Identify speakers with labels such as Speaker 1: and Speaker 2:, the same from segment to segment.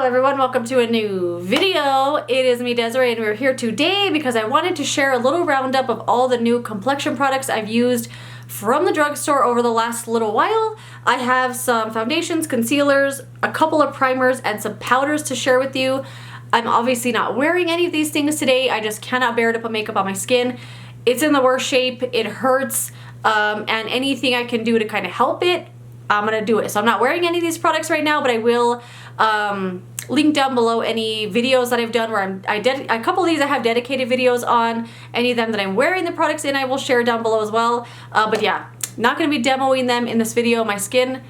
Speaker 1: Hello everyone, welcome to a new video. It is me, Desiree, and we're here today because I wanted to share a little roundup of all the new complexion products I've used from the drugstore over the last little while. I have some foundations, concealers, a couple of primers, and some powders to share with you. I'm obviously not wearing any of these things today. I just cannot bear to put makeup on my skin. It's in the worst shape, it hurts, and anything I can do to kind of help it, I'm gonna do it. So I'm not wearing any of these products right now, but I will link down below any videos that I've done where a couple of these I have dedicated videos on. Any of them that I'm wearing the products in, I will share down below as well. But yeah, not gonna be demoing them in this video. My skin,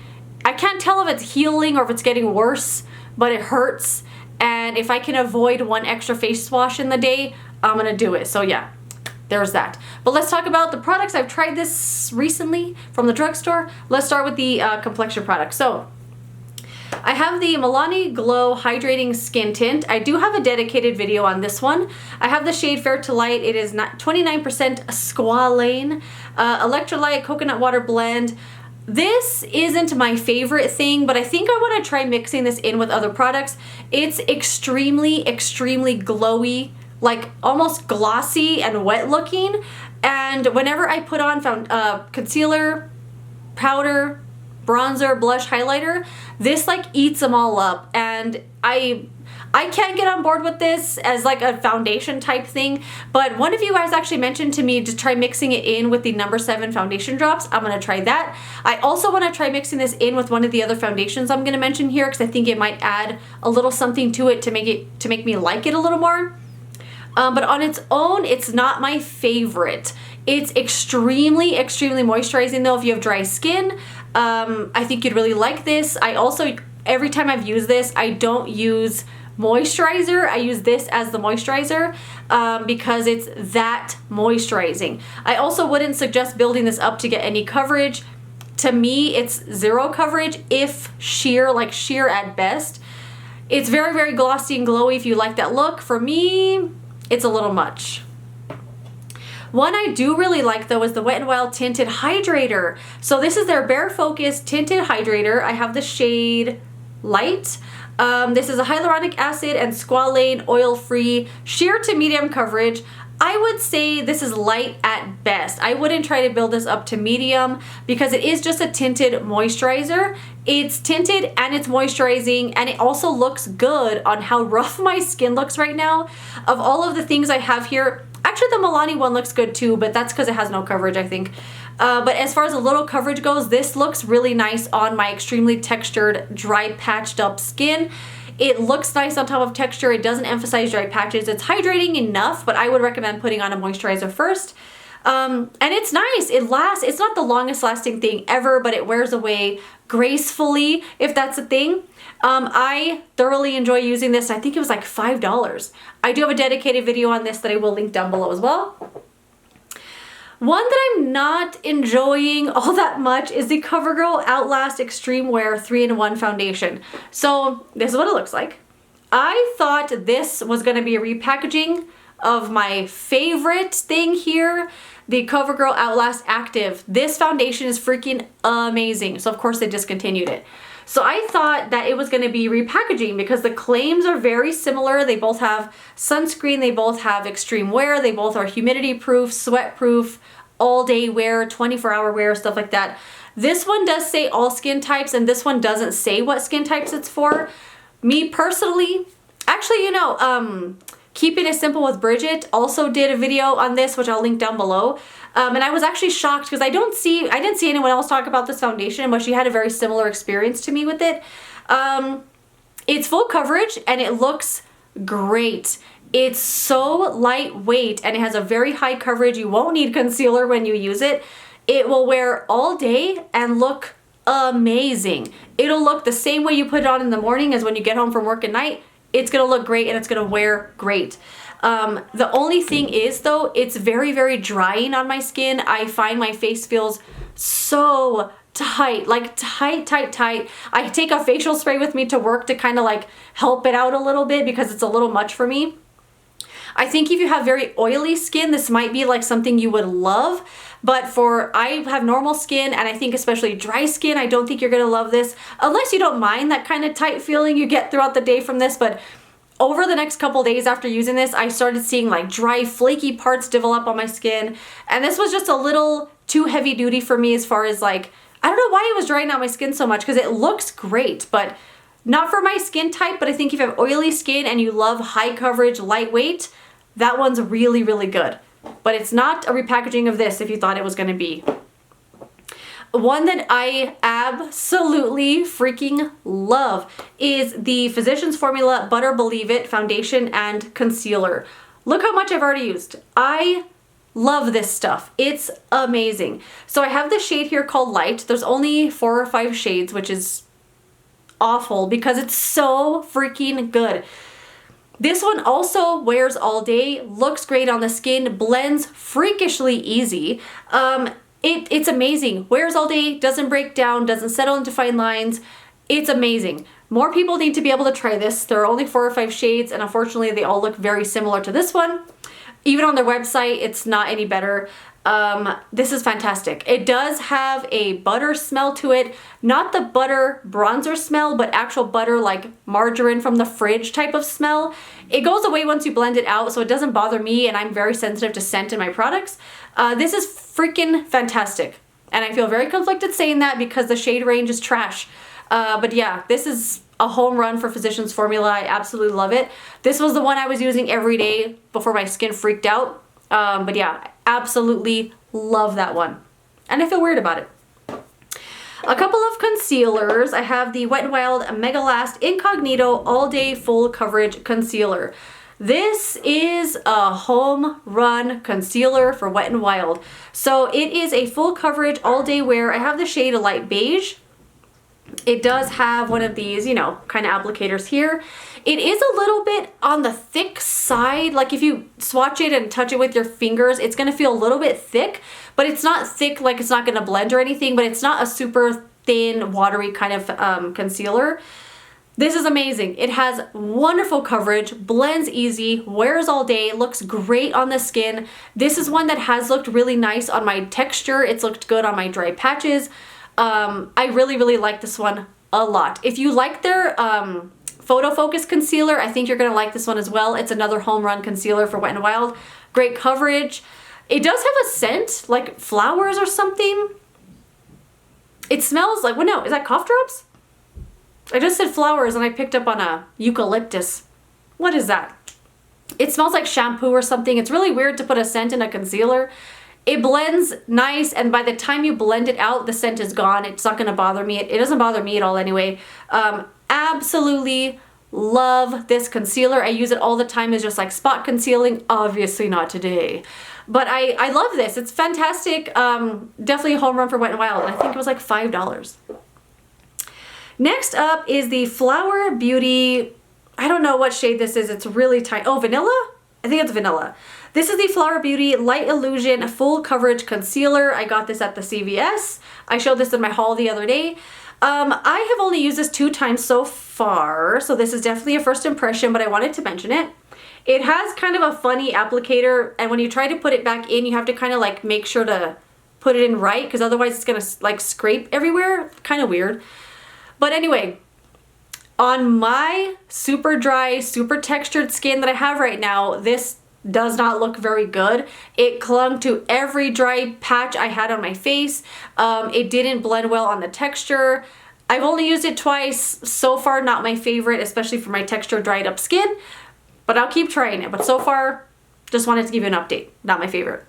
Speaker 1: I can't tell if it's healing or if it's getting worse, but it hurts. And if I can avoid one extra face wash in the day, I'm gonna do it. So yeah, there's that. But let's talk about the products. I've tried this recently from the drugstore. Let's start with the complexion product. So I have the Milani Glow Hydrating Skin Tint. I do have a dedicated video on this one. I have the shade Fair to Light. It is 29% squalane, electrolyte coconut water blend. This isn't my favorite thing, but I think I want to try mixing this in with other products. It's extremely glowy, like almost glossy and wet looking. And whenever I put on concealer, powder, bronzer, blush, highlighter, this like eats them all up. And I can't get on board with this as like a foundation type thing, but one of you guys actually mentioned to me to try mixing it in with the No. 7 foundation drops. I'm gonna try that. I also want to try mixing this in with one of the other foundations I'm gonna mention here because I think it might add a little something to it to make me like it a little more. But on its own, it's not my favorite. It's extremely moisturizing though if you have dry skin. I think you'd really like this. I also, every time I've used this, I don't use moisturizer. I use this as the moisturizer because it's that moisturizing. I also wouldn't suggest building this up to get any coverage. To me, it's zero coverage, if sheer, like sheer at best. It's very glossy and glowy if you like that look. For me, it's a little much. One I do really like though is the Wet n Wild Tinted Hydrator. So this is their Bare Focus Tinted Hydrator. I have the shade Light. This is a hyaluronic acid and squalane oil-free sheer to medium coverage. I would say this is light at best. I wouldn't try to build this up to medium because it is just a tinted moisturizer. It's tinted and it's moisturizing, and it also looks good on how rough my skin looks right now. Of all of the things I have here, actually the Milani one looks good too, but that's because it has no coverage, I think. But as far as a little coverage goes, this looks really nice on my extremely textured, dry, patched up skin. It looks nice on top of texture. It doesn't emphasize dry patches. It's hydrating enough, but I would recommend putting on a moisturizer first. And it's nice. It lasts. It's not the longest lasting thing ever, but it wears away gracefully, if that's a thing. I thoroughly enjoy using this. I think it was like $5. I do have a dedicated video on this that I will link down below as well. One that I'm not enjoying all that much is the Covergirl Outlast Extremeware 3-in-1 Foundation. So this is what it looks like. I thought this was going to be a repackaging of my favorite thing here, the Covergirl Outlast Active. This foundation is freaking amazing. So of course they discontinued it. So I thought that it was going to be repackaging because the claims are very similar. They both have sunscreen, they both have extreme wear, they both are humidity proof, sweat proof, all day wear, 24-hour wear, stuff like that. This one does say all skin types, and this one doesn't say what skin types it's for. Me personally, actually, you know, Keeping It Simple with Bridget also did a video on this, which I'll link down below. And I was actually shocked because I didn't see anyone else talk about this foundation, but she had a very similar experience to me with it. It's full coverage and it looks great. It's so lightweight and it has a very high coverage. You won't need concealer when you use it. It will wear all day and look amazing. It'll look the same way you put it on in the morning as when you get home from work at night. It's gonna look great and it's gonna wear great. The only thing is though, it's very drying on my skin. I find my face feels so tight, like tight. I take a facial spray with me to work to kind of like help it out a little bit because it's a little much for me. I think if you have very oily skin, this might be like something you would love. But I have normal skin, and I think especially dry skin, I don't think you're gonna love this, unless you don't mind that kind of tight feeling you get throughout the day from this. But over the next couple days after using this, I started seeing like dry, flaky parts develop on my skin. And this was just a little too heavy duty for me as far as like, I don't know why it was drying out my skin so much, because it looks great, but not for my skin type. But I think if you have oily skin and you love high coverage, lightweight, that one's really, really good. But it's not a repackaging of this if you thought it was gonna be. One that I absolutely freaking love is the Physicians Formula Butter Believe It Foundation and Concealer. Look how much I've already used. I love this stuff. It's amazing. So I have this shade here called Light. There's only 4 or 5 shades, which is awful because it's so freaking good. This one also wears all day, looks great on the skin, blends freakishly easy. It's amazing. Wears all day, doesn't break down, doesn't settle into fine lines. It's amazing. More people need to be able to try this. There are only 4 or 5 shades, and unfortunately they all look very similar to this one. Even on their website, it's not any better. This is fantastic. It does have a butter smell to it. Not the butter bronzer smell, but actual butter like margarine from the fridge type of smell. It goes away once you blend it out, so it doesn't bother me, and I'm very sensitive to scent in my products. This is freaking fantastic. And I feel very conflicted saying that because the shade range is trash. But yeah, this is a home run for Physicians Formula. I absolutely love it. This was the one I was using every day before my skin freaked out. But yeah, absolutely love that one. And I feel weird about it. A couple of concealers. I have the Wet n Wild Mega Last Incognito All Day Full Coverage Concealer. This is a home run concealer for Wet n Wild. So it is a full coverage all day wear. I have the shade of light beige. It does have one of these, you know, kind of applicators here. It is a little bit on the thick side. Like if you swatch it and touch it with your fingers, it's going to feel a little bit thick, but it's not thick like it's not going to blend or anything, but it's not a super thin, watery kind of concealer. This is amazing. It has wonderful coverage, blends easy, wears all day, looks great on the skin. This is one that has looked really nice on my texture. It's looked good on my dry patches. I really, really like this one a lot. If you like their Photo Focus concealer, I think you're gonna like this one as well. It's another home run concealer for Wet n Wild. Great coverage. It does have a scent, like flowers or something. It smells like, well, no, is that cough drops? I just said flowers and I picked up on a eucalyptus. What is that? It smells like shampoo or something. It's really weird to put a scent in a concealer. It blends nice, and by the time you blend it out, the scent is gone. It's not gonna bother me. It doesn't bother me at all anyway. Absolutely love this concealer. I use it all the time as just like spot concealing. Obviously not today. But I love this. It's fantastic. Definitely a home run for Wet n Wild. And I think it was like $5. Next up is the Flower Beauty. I don't know what shade this is. It's really tiny. Oh, vanilla? I think it's vanilla. This is the Flower Beauty Light Illusion Full Coverage Concealer. I got this at the CVS. I showed this in my haul the other day. I have only used this 2 times so far, so this is definitely a first impression, but I wanted to mention it. It has kind of a funny applicator, and when you try to put it back in, you have to kind of like make sure to put it in right, because otherwise it's gonna like scrape everywhere. Kind of weird. But anyway, on my super dry, super textured skin that I have right now, this does not look very good. It clung to every dry patch I had on my face. It didn't blend well on the texture. I've only used it twice so far, not my favorite, especially for my texture dried up skin, but I'll keep trying it. But so far, just wanted to give you an update, not my favorite.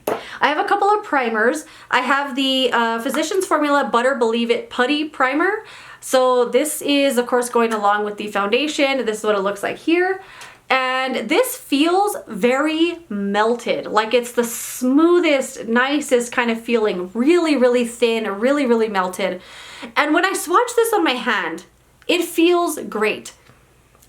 Speaker 1: I have a couple of primers. I have the Physicians Formula Butter Believe It Putty Primer. So this is of course going along with the foundation. This is what it looks like here. And this feels very melted, like it's the smoothest, nicest kind of feeling. Really, really thin, really, really melted. And when I swatch this on my hand, it feels great.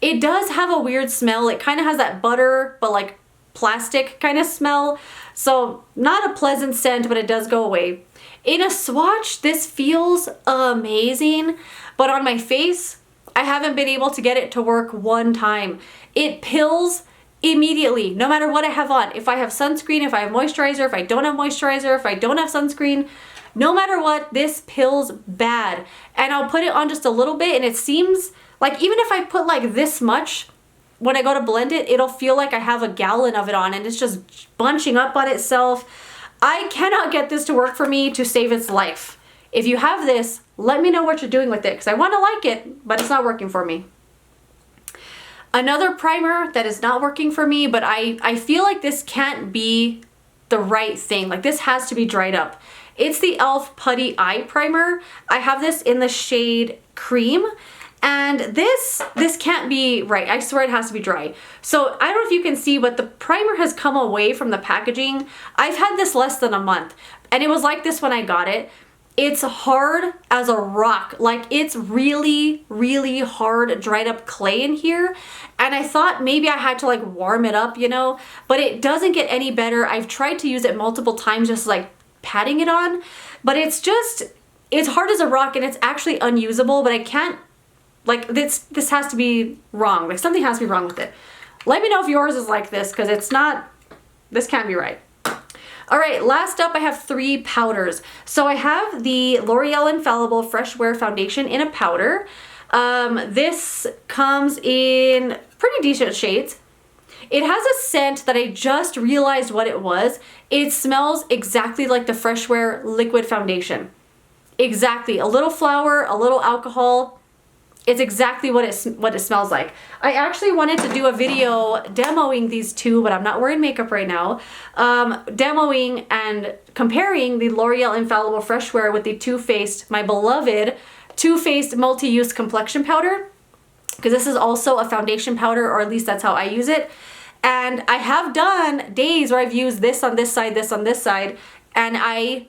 Speaker 1: It does have a weird smell. It kind of has that butter, but like plastic kind of smell. So not a pleasant scent, but it does go away. In a swatch, this feels amazing, but on my face, I haven't been able to get it to work one time. It pills immediately, no matter what I have on. If I have sunscreen, if I have moisturizer, if I don't have moisturizer, if I don't have sunscreen, no matter what, this peels bad. And I'll put it on just a little bit and it seems like even if I put like this much, when I go to blend it, it'll feel like I have a gallon of it on and it's just bunching up on itself. I cannot get this to work for me to save its life. If you have this, let me know what you're doing with it because I want to like it, but it's not working for me. Another primer that is not working for me, but I feel like this can't be the right thing. Like this has to be dried up. It's the e.l.f. Putty Eye Primer. I have this in the shade Cream. And this can't be right. I swear it has to be dry. So I don't know if you can see, but the primer has come away from the packaging. I've had this less than a month and it was like this when I got it. It's hard as a rock. Like it's really, really hard dried up clay in here. And I thought maybe I had to like warm it up, you know, but it doesn't get any better. I've tried to use it multiple times, just like patting it on, but it's hard as a rock and it's actually unusable, but I can't, like this has to be wrong. Like something has to be wrong with it. Let me know if yours is like this because it's not, this can't be right. All right, last up I have 3 powders. So I have the L'Oreal Infallible Freshware Foundation in a powder. This comes in pretty decent shades. It has a scent that I just realized what it was. It smells exactly like the Freshware liquid foundation. Exactly, a little flower, a little alcohol. It's exactly what it smells like. I actually wanted to do a video demoing these two, but I'm not wearing makeup right now. Demoing and comparing the L'Oreal Infallible Freshware with the Too Faced, my beloved Too Faced Multi-Use Complexion Powder, because this is also a foundation powder, or at least that's how I use it. And I have done days where I've used this on this side, this on this side, and I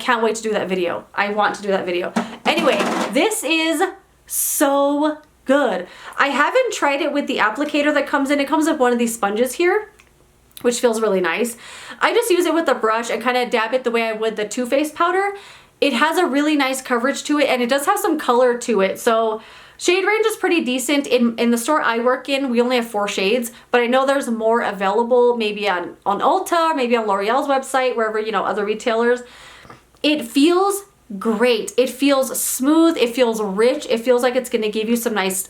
Speaker 1: can't wait to do that video. I want to do that video. Anyway, this is so good. I haven't tried it with the applicator that comes in. It comes with one of these sponges here, which feels really nice. I just use it with a brush and kind of dab it the way I would the Too Faced powder. It has a really nice coverage to it and it does have some color to it. So shade range is pretty decent. In the store I work in, we only have 4 shades, but I know there's more available maybe on Ulta, maybe on L'Oreal's website, wherever, you know, other retailers. It feels great. It feels smooth. It feels rich. It feels like it's going to give you some nice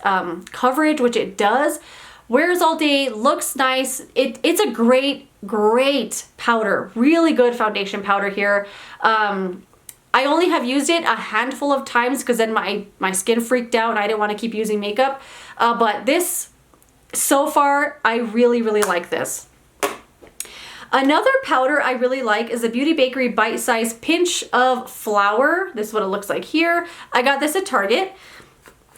Speaker 1: coverage, which it does. Wears all day, looks nice. It's a great powder. Really good foundation powder here. I only have used it a handful of times because then my skin freaked out and I didn't want to keep using makeup. But this, so far, I really like this. Another powder I really like is the Beauty Bakery Bite Size Pinch of Flour. This is what it looks like here. I got this at Target.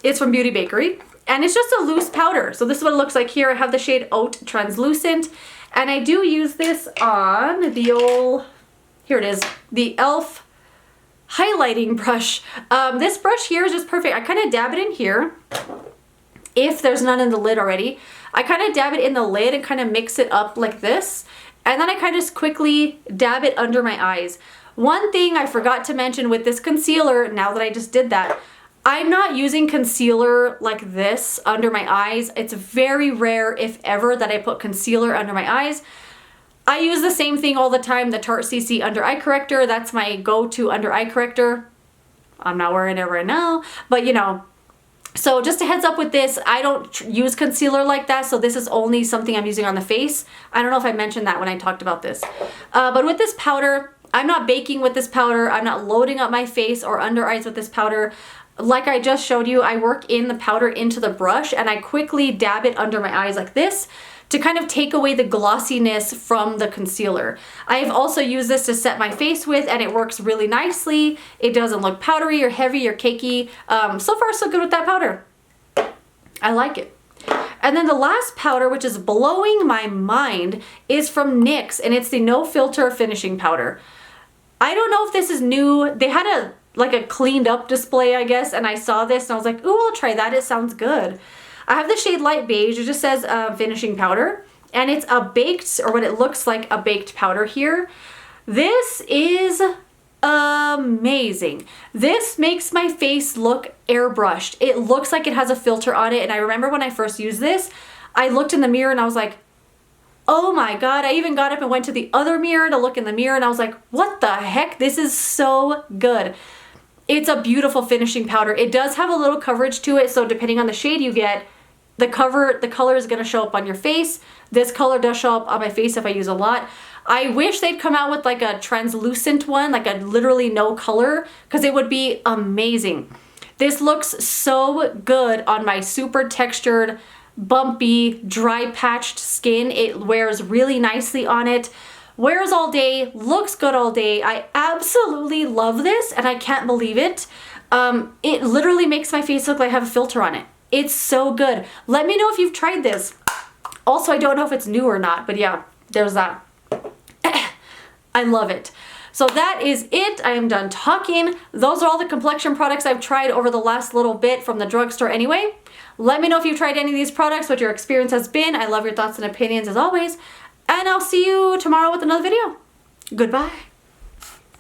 Speaker 1: It's from Beauty Bakery. And it's just a loose powder. So this is what it looks like here. I have the shade Oat Translucent. And I do use this on the old, here it is, the e.l.f. highlighting brush. This brush here is just perfect. I kind of dab it in here. If there's none in the lid already. I kind of dab it in the lid and kind of mix it up like this. And then I kind of just quickly dab it under my eyes. One thing I forgot to mention with this concealer, now that I just did that, I'm not using concealer like this under my eyes. It's very rare, if ever, that I put concealer under my eyes. I use the same thing all the time, the Tarte Cc Under Eye Corrector. That's my go-to under eye corrector. I'm not wearing it right now, but you know. So just a heads up with this, I don't use concealer like that, so this is only something I'm using on the face. I don't know if I mentioned that when I talked about this. But with this powder, I'm not baking with this powder. I'm not loading up my face or under eyes with this powder. Like I just showed you, I work in the powder into the brush and I quickly dab it under my eyes like this to kind of take away the glossiness from the concealer. I have also used this to set my face with and it works really nicely. It doesn't look powdery or heavy or cakey. So far so good with that powder. I like it. And then the last powder, which is blowing my mind, is from NYX and it's the No Filter Finishing Powder. I don't know if this is new. They had a cleaned up display, I guess, and I saw this and I was like, ooh, I'll try that. It sounds good. I have the shade Light Beige. It just says finishing powder, and it's a baked, or what it looks like, a baked powder here. This is amazing. This makes my face look airbrushed. It looks like it has a filter on it, and I remember when I first used this, I looked in the mirror and I was like, oh my God. I even got up and went to the other mirror to look in the mirror and I was like, what the heck? This is so good. It's a beautiful finishing powder. It does have a little coverage to it, so depending on the shade you get, the color is going to show up on your face. This color does show up on my face if I use a lot. I wish they'd come out with like a translucent one, like a literally no color, because it would be amazing. This looks so good on my super textured, bumpy, dry patched skin. It wears really nicely on it. Wears all day, looks good all day. I absolutely love this and I can't believe it. It literally makes my face look like I have a filter on it. It's so good. Let me know if you've tried this. Also, I don't know if it's new or not, but yeah, there's that. I love it. So that is it. I am done talking. Those are all the complexion products I've tried over the last little bit from the drugstore anyway. Let me know if you've tried any of these products, what your experience has been. I love your thoughts and opinions as always. And I'll see you tomorrow with another video. Goodbye.